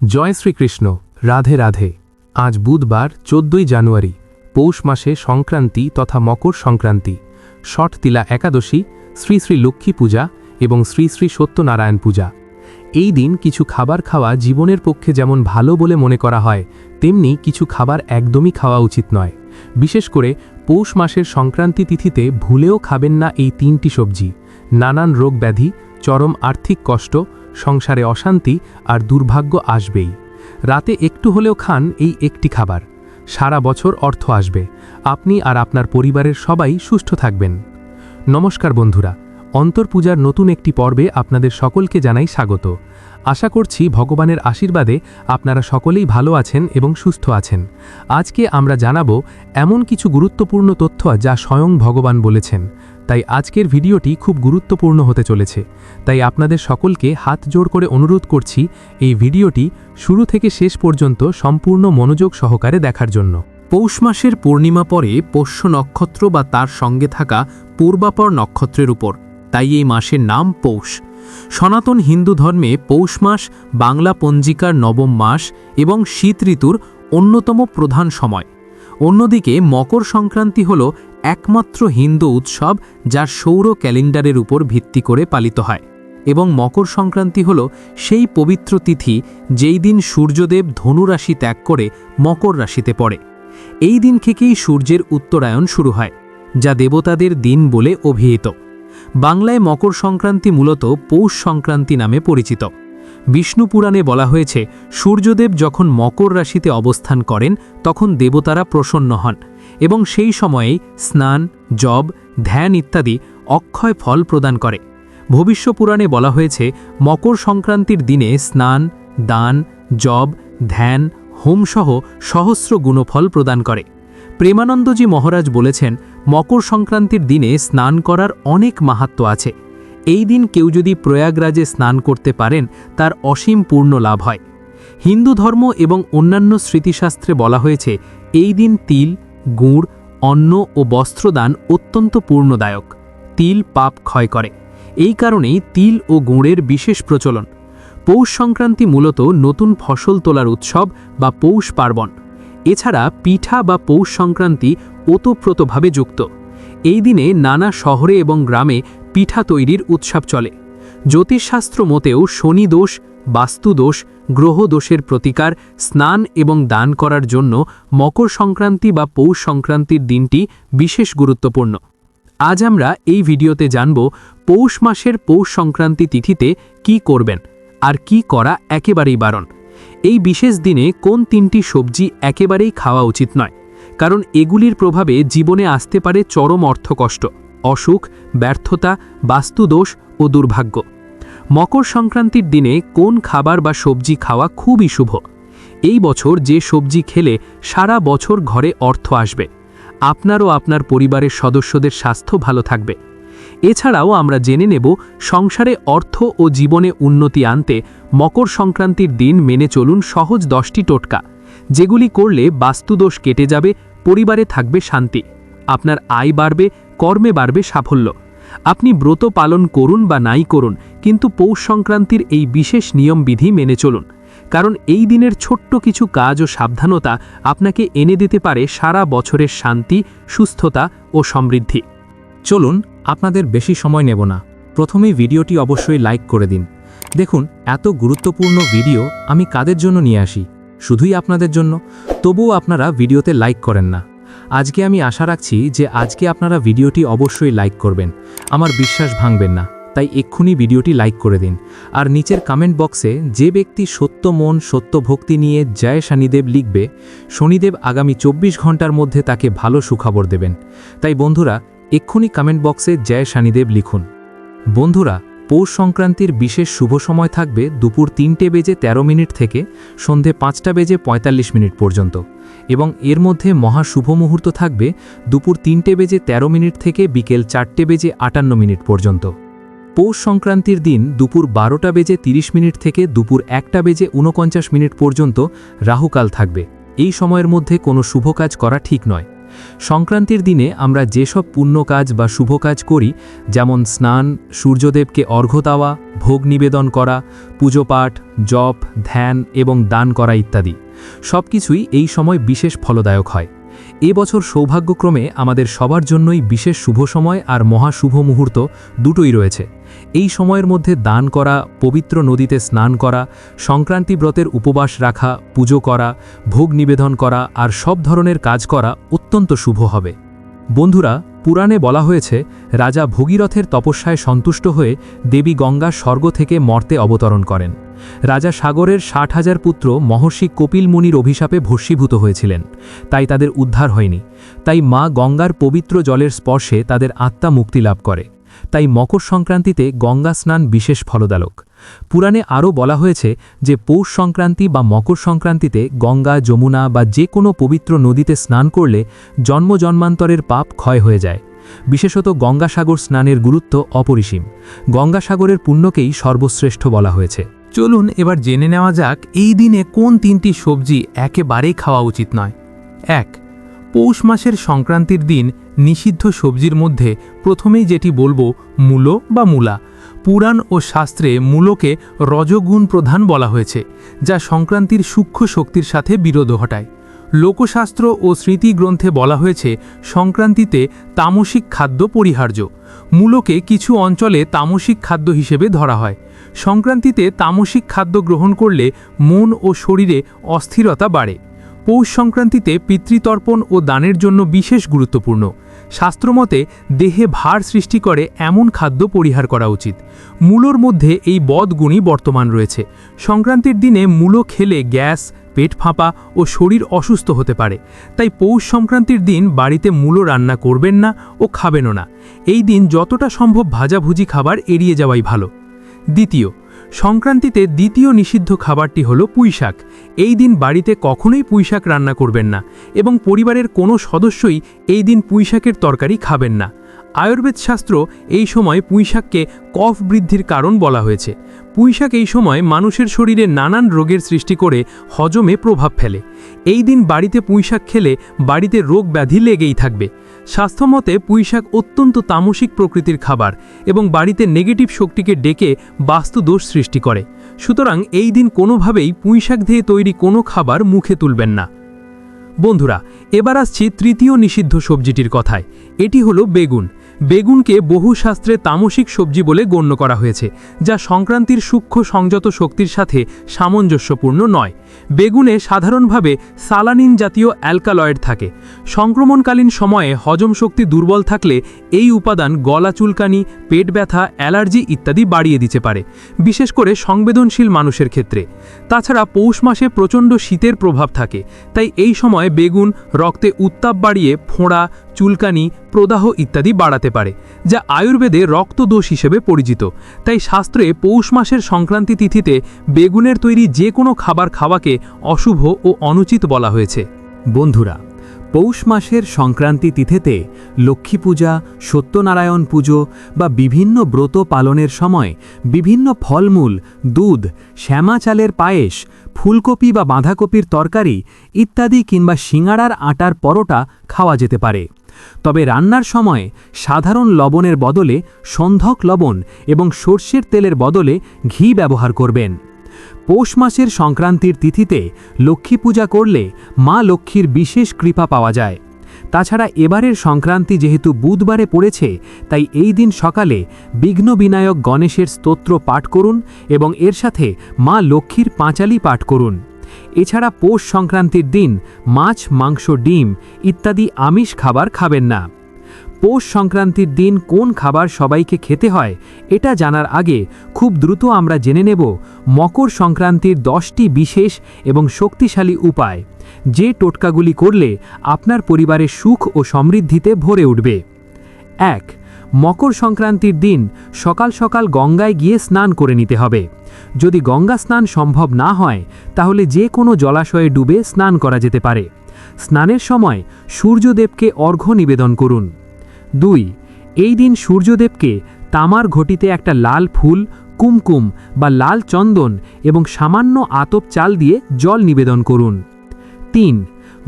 জয় শ্রীকৃষ্ণ। রাধে রাধে। আজ বুধবার 14 জানুয়ারি, পৌষ মাসে সংক্রান্তি তথা মকর সংক্রান্তি, ষট তিলা একাদশী, শ্রী শ্রী লক্ষ্মী পূজা এবং শ্রী শ্রী সত্যনারায়ণ পূজা। এই দিন কিছু খাবার খাওয়া জীবনের পক্ষে যেমন ভালো বলে মনে করা হয়, তেমনি কিছু খাবার একদমই খাওয়া উচিত নয়। বিশেষ করে পৌষ মাসের সংক্রান্তি তিথিতে ভুলেও খাবেন না এই 3টি সবজি। নানান রোগ ব্যাধি, চরম আর্থিক কষ্ট, সংসারে অশান্তি আর দুর্ভাগ্য আসবেই। রাতে একটু হলেও খান এই একটি খাবার, সারা বছর অর্থ আসবে, আপনি আর আপনার পরিবারের সবাই সুস্থ থাকবেন। নমস্কার বন্ধুরা, অন্তর্পূজার নতুন একটি পর্বে আপনাদের সকলকে জানাই স্বাগত। আশা করছি ভগবানের আশীর্বাদে আপনারা সকলেই ভালো আছেন এবং সুস্থ আছেন। আজকে আমরা জানাবো এমন কিছু গুরুত্বপূর্ণ তথ্য যা স্বয়ং ভগবান বলেছেন। তাই আজকের ভিডিওটি খুব গুরুত্বপূর্ণ হতে চলেছে। তাই আপনাদের সকলকে হাত জোড় করে অনুরোধ করছি এই ভিডিওটি শুরু থেকে শেষ পর্যন্ত সম্পূর্ণ মনোযোগ সহকারে দেখার জন্য। পৌষ মাসের পূর্ণিমা পরে পোষ্য নক্ষত্র বা তার সঙ্গে থাকা পূর্বাপর নক্ষত্রের উপর, তাই এই মাসের নাম পৌষ। সনাতন হিন্দু ধর্মে পৌষ মাস বাংলা পঞ্জিকার নবম মাস এবং শীত ঋতুর অন্যতম প্রধান সময়। অন্যদিকে মকর সংক্রান্তি হল একমাত্র হিন্দু উৎসব যার সৌর ক্যালেন্ডারের উপর ভিত্তি করে পালিত হয়, এবং মকর সংক্রান্তি হল সেই পবিত্র তিথি যেই দিন সূর্যদেব ধনু রাশি ত্যাগ করে মকর রাশিতে পড়ে। এই দিন থেকেই সূর্যের উত্তরায়ণ শুরু হয়, যা দেবতাদের দিন বলে অভিহিত। বাংলায় মকর সংক্রান্তি মূলত পৌষ সংক্রান্তি নামে পরিচিত। বিষ্ণু পুরাণে বলা হয়েছে, সূর্যদেব যখন মকর রাশিতে অবস্থান করেন তখন দেবতারা প্রসন্ন হন এবং সেই সময়েই স্নান, জপ, ধ্যান ইত্যাদি অক্ষয় ফল প্রদান করে। ভবিষ্য পুরাণে বলা হয়েছে, মকর সংক্রান্তির দিনে স্নান, দান, জপ, ধ্যান, হোমসহ সহস্র গুণফল প্রদান করে। প্রেমানন্দজি মহারাজ বলেছেন, মকর সংক্রান্তির দিনে স্নান করার অনেক মাহাত্ম্য আছে। এই দিন কেউ যদি প্রয়াগরাজে স্নান করতে পারেন তার অসীম পূর্ণ লাভ হয়। হিন্দু ধর্ম এবং অন্যান্য স্মৃতিশাস্ত্রে বলা হয়েছে, এই দিন তিল, গুড়, অন্ন ও বস্ত্রদান অত্যন্ত পূর্ণদায়ক। তিল পাপ ক্ষয় করে, এই কারণেই তিল ও গুড়ের বিশেষ প্রচলন। পৌষ সংক্রান্তি মূলত নতুন ফসল তোলার উৎসব বা পৌষ পার্বণ। এছাড়া পিঠা বা পৌষ সংক্রান্তি ওতপ্রোতভাবে যুক্ত। এই দিনে নানা শহরে এবং গ্রামে পিঠা তৈরির উৎসব চলে। জ্যোতিষশাস্ত্র মতেও শনি দোষ, বাস্তুদোষ, গ্রহ দোষের প্রতিকার, স্নান এবং দান করার জন্য মকর সংক্রান্তি বা পৌষ সংক্রান্তির দিনটি বিশেষ গুরুত্বপূর্ণ। আজ আমরা এই ভিডিওতে জানব পৌষ মাসের পৌষ সংক্রান্তি তিথিতে কি করবেন আর কি করা একেবারেই বারণ। এই বিশেষ দিনে কোন 3টি সবজি একেবারেই খাওয়া উচিত নয়, কারণ এগুলির প্রভাবে জীবনে আসতে পারে চরম অর্থকষ্ট, অসুখ, ব্যর্থতা, বাস্তুদোষ ও দুর্ভাগ্য। মকর সংক্রান্তির দিনে কোন খাবার বা সবজি খাওয়া খুবই শুভ। এই বছর যে সবজি খেলে সারা বছর ঘরে অর্থ আসবে, আপনার ও আপনার পরিবারের সদস্যদের স্বাস্থ্য ভালো থাকবে। এছাড়াও আমরা জেনে নেব সংসারে অর্থ ও জীবনে উন্নতি আনতে মকর সংক্রান্তির দিন মেনে চলুন সহজ 10টি টোটকা, যেগুলি করলে বাস্তুদোষ কেটে যাবে, পরিবারে থাকবে শান্তি, আপনার আয় বাড়বে, কর্মে বাড়বে সাফল্য। আপনি ব্রত পালন করুন বা নাই করুন, কিন্তু পৌষ সংক্রান্তির এই বিশেষ নিয়মবিধি মেনে চলুন, কারণ এই দিনের ছোট্ট কিছু কাজ ও সাবধানতা আপনাকে এনে দিতে পারে সারা বছরের শান্তি, সুস্থতা ও সমৃদ্ধি। চলুন, আপনাদের বেশি সময় নেব না, প্রথমেই ভিডিওটি অবশ্যই লাইক করে দিন। দেখুন, এত গুরুত্বপূর্ণ ভিডিও আমি কাদের জন্য নিয়ে আসি, শুধুই আপনাদের জন্য। তবুও আপনারা ভিডিওতে লাইক করেন না। আজকে আমি আশা রাখছি যে আজকে আপনারা ভিডিওটি অবশ্যই লাইক করবেন, আমার বিশ্বাস ভাঙবেন না। তাই এক্ষুনি ভিডিওটি লাইক করে দিন। আর নিচের কমেন্ট বক্সে যে ব্যক্তি সত্য মন, সত্য ভক্তি নিয়ে জয় শনিদেব লিখবে, শনিদেব আগামী 24 ঘন্টার মধ্যে তাকে ভালো সুখবর দেবেন। তাই বন্ধুরা, এক্ষুনি কমেন্ট বক্সে জয় শনিদেব লিখুন। বন্ধুরা, পৌষ সংক্রান্তির বিশেষ শুভ সময় থাকবে দুপুর 3:13 থেকে সন্ধে 5:45 পর্যন্ত, এবং এর মধ্যে মহা শুভ মুহূর্ত থাকবে দুপুর 3:13 থেকে বিকেল 4:58 পর্যন্ত। পৌষ সংক্রান্তির দিন দুপুর 12:30 থেকে দুপুর 1:49 পর্যন্ত রাহুকাল থাকবে। এই সময়ের মধ্যে কোনো শুভ কাজ করা ঠিক নয়। সংক্রান্তির দিনে আমরা যেসব পুণ্য কাজ বা শুভ কাজ করি, যেমন স্নান, সূর্যদেবকে অর্ঘ্য দেওয়া, ভোগ নিবেদন করা, পুজোপাঠ, জপ, ধ্যান এবং দান করা ইত্যাদি সবকিছুই এই সময় বিশেষ ফলদায়ক হয়। এবছর সৌভাগ্যক্রমে আমাদের সবার জন্যই বিশেষ শুভ সময় আর মহাশুভ মুহূর্ত দুটোই রয়েছে। এই সময়ের মধ্যে দান করা, পবিত্র নদীতে স্নান করা, সংক্রান্তি ব্রতের উপবাস রাখা, পুজো করা, ভোগ নিবেদন করা আর সব ধরনের কাজ করা অত্যন্ত শুভ হবে। বন্ধুরা, পুরাণে বলা হয়েছে রাজা ভগীরথের তপস্যায় সন্তুষ্ট হয়ে দেবী গঙ্গা স্বর্গ থেকে মর্তে অবতরণ করেন। রাজা সাগরের 60,000 পুত্র মহর্ষি কপিল মুনির অভিশাপে ভস্মীভূত হয়েছিলেন, তাই তাদের উদ্ধার হয়নি। তাই মা গঙ্গার পবিত্র জলের স্পর্শে তাদের আত্মা মুক্তি লাভ করে। তাই মকর সংক্রান্তিতে গঙ্গা স্নান বিশেষ ফলদায়ক। পুরাণে আরও বলা হয়েছে যে পৌষ সংক্রান্তি বা মকর সংক্রান্তিতে গঙ্গা, যমুনা বা যে কোনো পবিত্র নদীতে স্নান করলে জন্ম জন্মান্তরের পাপ ক্ষয় হয়ে যায়। বিশেষত গঙ্গাসাগর স্নানের গুরুত্ব অপরিসীম। গঙ্গাসাগরের পুণ্যকেই সর্বশ্রেষ্ঠ বলা হয়েছে। চলুন এবার জেনে নেওয়া যাক এই দিনে কোন 3টি সবজি একেবারেই খাওয়া উচিত নয়। 1. পৌষ মাসের সংক্রান্তির দিন নিষিদ্ধ সবজির মধ্যে প্রথমেই যেটি বলবো মূলো বা মূলা। পুরাণ ও শাস্ত্রে মূলোকে রজগুণ প্রধান বলা হয়েছে, যা সংক্রান্তির সূক্ষ্ম শক্তির সাথে বিরোধ ঘটায়। লোকশাস্ত্র ও স্মৃতিগ্রন্থে বলা হয়েছে সংক্রান্তিতে তামসিক খাদ্য পরিহার্য। মূলোকে কিছু অঞ্চলে তামসিক খাদ্য হিসেবে ধরা হয়। সংক্রান্তিতে তামসিক খাদ্য গ্রহণ করলে মন ও শরীরে অস্থিরতা বাড়ে। পৌষ সংক্রান্তিতে পিতৃতর্পণ ও দানের জন্য বিশেষ গুরুত্বপূর্ণ। শাস্ত্রমতে দেহে ভার সৃষ্টি করে এমন খাদ্য পরিহার করা উচিত। মূলোর মধ্যে এই বদগুণই বর্তমান রয়েছে। সংক্রান্তির দিনে মূলো খেলে গ্যাস, পেট ফাঁপা ও শরীর অসুস্থ হতে পারে। তাই পৌষ সংক্রান্তির দিন বাড়িতে মূলো রান্না করবেন না ও খাবেনও না। এই দিন যতটা সম্ভব ভাজাভুজি খাবার এড়িয়ে যাওয়াই ভালো। দ্বিতীয়, সংক্রান্তিতে দ্বিতীয় নিষিদ্ধ খাবারটি হলো পুঁইশাক। এই দিন বাড়িতে কখনোই পুঁইশাক রান্না করবেন না এবং পরিবারের কোনো সদস্যই এই দিন পুঁইশাকের তরকারি খাবেন না। আয়ুর্বেদ শাস্ত্র এই সময় পুঁইশাককে কফ বৃদ্ধির কারণ বলা হয়েছে। পুঁইশাক এই সময় মানুষের শরীরে নানান রোগের সৃষ্টি করে হজমে প্রভাব ফেলে। এই দিন বাড়িতে পুঁইশাক খেলে বাড়িতে রোগ ব্যাধি লেগেই থাকবে। স্বাস্থ্যমতে পুঁইশাক অত্যন্ত তামসিক প্রকৃতির খাবার এবং বাড়িতে নেগেটিভ শক্তিকে ডেকে বাস্তুদোষ সৃষ্টি করে। সুতরাং এই দিন কোনোভাবেই পুঁইশাক দিয়ে তৈরি কোনো খাবার মুখে তুলবেন না। বন্ধুরা, এবার আসছি তৃতীয় নিষিদ্ধ সবজিটির কথায়। এটি হলো বেগুন। বেগুনকে বহু শাস্ত্রে তামসিক সবজি বলে গণ্য করা হয়েছে, যা সংক্রান্তির সূক্ষ্ম সংযত শক্তির সাথে সামঞ্জস্যপূর্ণ নয়। বেগুনে সাধারণভাবে সালানিন জাতীয় অ্যালকালয়েড থাকে। সংক্রমণকালীন সময়ে হজম শক্তি দুর্বল থাকলে এই উপাদান গলা চুলকানি, পেট ব্যথা, অ্যালার্জি ইত্যাদি বাড়িয়ে দিতে পারে, বিশেষ করে সংবেদনশীল মানুষের ক্ষেত্রে। তাছাড়া পৌষ মাসে প্রচণ্ড শীতের প্রভাব থাকে, তাই এই সময় বেগুন রক্তে উত্তাপ বাড়িয়ে ফোঁড়া, চুলকানি, প্রদাহ ইত্যাদি বাড়াতে পারে, যা আয়ুর্বেদে রক্তদোষ হিসেবে পরিচিত। তাই শাস্ত্রে পৌষ মাসের সংক্রান্তি তিথিতে বেগুনের তৈরি যে কোনো খাবার খাওয়াকে অশুভ ও অনুচিত বলা হয়েছে। বন্ধুরা, পৌষ মাসের সংক্রান্তি তিথিতে লক্ষ্মী পূজা, সত্যনারায়ণ পুজো বা বিভিন্ন ব্রত পালনের সময় বিভিন্ন ফলমূল, দুধ, শ্যামা চালের পায়েস, ফুলকপি বা বাঁধাকপির তরকারি ইত্যাদি কিংবা সিঙাড়ার আটার পরোটা খাওয়া যেতে পারে। তবে রান্নার সময় সাধারণ লবণের বদলে সন্ধক লবণ এবং সর্ষের তেলের বদলে ঘি ব্যবহার করবেন। পৌষ মাসের সংক্রান্তির তিথিতে লক্ষ্মী পূজা করলে মা লক্ষ্মীর বিশেষ কৃপা পাওয়া যায়। তাছাড়া এবারের সংক্রান্তি যেহেতু বুধবারে পড়েছে, তাই এই দিন সকালে বিঘ্ন বিনায়ক গণেশের স্তোত্র পাঠ করুন এবং এর সাথে মা লক্ষ্মীর পাঁচালি পাঠ করুন। এছাড়া পৌষ সংক্রান্তির দিন মাছ, মাংস, ডিম ইত্যাদি আমিষ খাবার খাবেন না। পৌষ সংক্রান্তির দিন কোন খাবার সবাইকে খেতে হয় এটা জানার আগে খুব দ্রুত আমরা জেনে নেব মকর সংক্রান্তির 10টি বিশেষ এবং শক্তিশালী উপায়, যে টোটকাগুলি করলে আপনার পরিবারের সুখ ও সমৃদ্ধিতে ভরে উঠবে। 1. মকর সংক্রান্তির দিন সকাল সকাল গঙ্গায় গিয়ে স্নান করে নিতে হবে। যদি গঙ্গা স্নান সম্ভব না হয় তাহলে যে কোনো জলাশয়ে ডুবে স্নান করা যেতে পারে। স্নানের সময় সূর্যদেবকে অর্ঘ্য নিবেদন করুন। 2. এই দিন সূর্যদেবকে তামার ঘটিতে একটা লাল ফুল, কুমকুম বা লাল চন্দন এবং সামান্য আতপ চাল দিয়ে জল নিবেদন করুন। 3.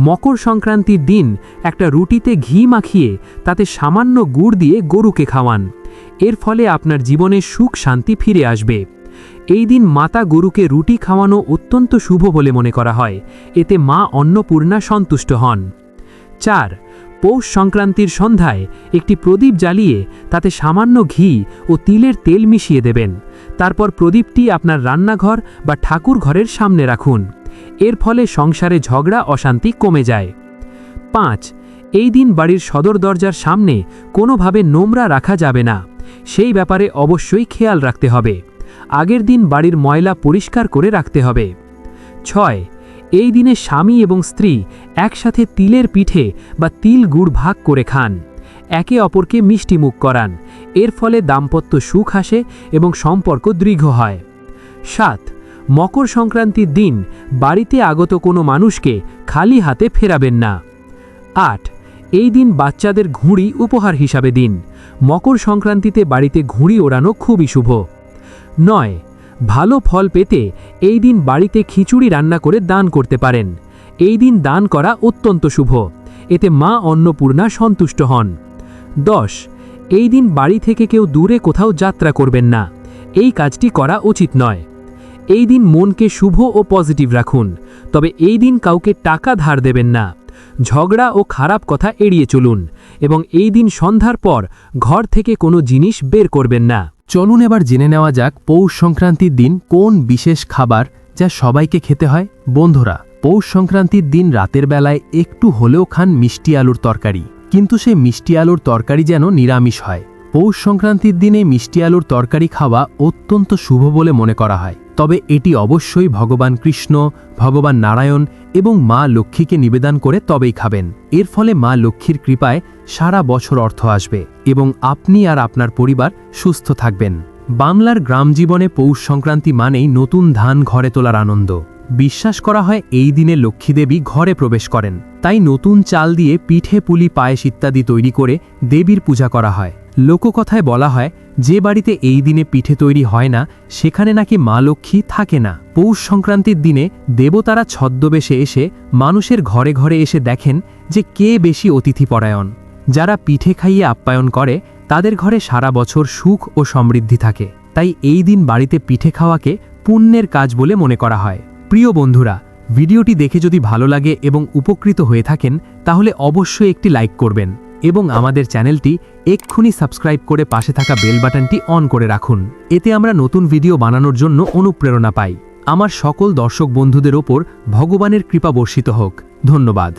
মকর সংক্রান্তির দিন একটা রুটিতে ঘি মাখিয়ে তাতে সামান্য গুড় দিয়ে গরুকে খাওয়ান। এর ফলে আপনার জীবনে সুখ শান্তি ফিরে আসবে। এই দিন মাতা গরুকে রুটি খাওয়ানো অত্যন্ত শুভ বলে মনে করা হয়, এতে মা অন্নপূর্ণা সন্তুষ্ট হন। 4. পৌষ সংক্রান্তির সন্ধ্যায় একটি প্রদীপ জ্বালিয়ে তাতে সামান্য ঘি ও তিলের তেল মিশিয়ে দেবেন। তারপর প্রদীপটি আপনার রান্নাঘর বা ঠাকুর ঘরের সামনে রাখুন। এর ফলে সংসারে ঝগড়া অশান্তি কমে যায়। 5. এই দিন বাড়ির সদর দরজার সামনে কোনোভাবে নোংরা রাখা যাবে না, সেই ব্যাপারে অবশ্যই খেয়াল রাখতে হবে। আগের দিন বাড়ির ময়লা পরিষ্কার করে রাখতে হবে। 6. এই দিনে স্বামী এবং স্ত্রী একসাথে তিলের পিঠে বা তিল গুড় ভাগ করে খান, একে অপরকে মিষ্টিমুখ করান। এর ফলে দাম্পত্য সুখ আসে এবং সম্পর্ক দৃঢ় হয়। 7. মকর সংক্রান্তির দিন বাড়িতে আগত কোনো মানুষকে খালি হাতে ফেরাবেন না। 8. এই দিন বাচ্চাদের ঘুড়ি উপহার হিসাবে দিন। মকর সংক্রান্তিতে বাড়িতে ঘুড়ি ওড়ানো খুবই শুভ। 9. ভালো ফল পেতে এই দিন বাড়িতে খিচুড়ি রান্না করে দান করতে পারেন। এই দিন দান করা অত্যন্ত শুভ, এতে মা অন্নপূর্ণা সন্তুষ্ট হন। 10. এই দিন বাড়ি থেকে কেউ দূরে কোথাও যাত্রা করবেন না, এই কাজটি করা উচিত নয়। এই দিন মনকে শুভ ও পজিটিভ রাখুন, তবে এই দিন কাউকে টাকা ধার দেবেন না। ঝগড়া ও খারাপ কথা এড়িয়ে চলুন এবং এই দিন সন্ধ্যার পর ঘর থেকে কোনো জিনিস বের করবেন না। চলুন এবার জেনে নেওয়া যাক পৌষ সংক্রান্তির দিন কোন বিশেষ খাবার যা সবাইকে খেতে হয়। বন্ধুরা, পৌষ সংক্রান্তির দিন রাতের বেলায় একটু হলেও খান মিষ্টি আলুর তরকারি, কিন্তু সেই মিষ্টি আলুর তরকারি যেন নিরামিষ হয়। পৌষ সংক্রান্তির দিনে মিষ্টি আলুর তরকারি খাওয়া অত্যন্ত শুভ বলে মনে করা হয়, তবে এটি অবশ্যই ভগবান কৃষ্ণ, ভগবান নারায়ণ এবং মা লক্ষ্মীকে নিবেদন করে তবেই খাবেন। এর ফলে মা লক্ষ্মীর কৃপায় সারা বছর অর্থ আসবে এবং আপনি আর আপনার পরিবার সুস্থ থাকবেন। বাংলার গ্রাম জীবনে পৌষ সংক্রান্তি মানেই নতুন ধান ঘরে তোলার আনন্দ। বিশ্বাস করা হয় এই দিনে লক্ষ্মীদেবী ঘরে প্রবেশ করেন, তাই নতুন চাল দিয়ে পিঠে পুলি পায়েস ইত্যাদি তৈরি করে দেবীর পূজা করা হয়। লোককথায় বলা হয়, যে বাড়িতে এই দিনে পিঠে তৈরি হয় না সেখানে নাকি মা লক্ষ্মী থাকে না। পৌষ সংক্রান্তির দিনে দেবতারা ছদ্মবেশে এসে মানুষের ঘরে ঘরে এসে দেখেন যে কে বেশি অতিথিপরায়ণ। যারা পিঠে খাইয়ে আপ্যায়ন করে তাদের ঘরে সারা বছর সুখ ও সমৃদ্ধি থাকে, তাই এই দিন বাড়িতে পিঠে খাওয়াকে পুণ্যের কাজ বলে মনে করা হয়। প্রিয় বন্ধুরা, ভিডিওটি দেখে যদি ভালো লাগে এবং উপকৃত হয়ে থাকেন তাহলে অবশ্যই একটি লাইক করবেন এবং আমাদের চ্যানেলটি এক্ষুনি সাবস্ক্রাইব করে পাশে থাকা বেল বাটনটি অন করে রাখুন। এতে আমরা নতুন ভিডিও বানানোর জন্য অনুপ্রেরণা পাই। আমার সকল দর্শক বন্ধুদের ওপর ভগবানের কৃপা বর্ষিত হোক। ধন্যবাদ।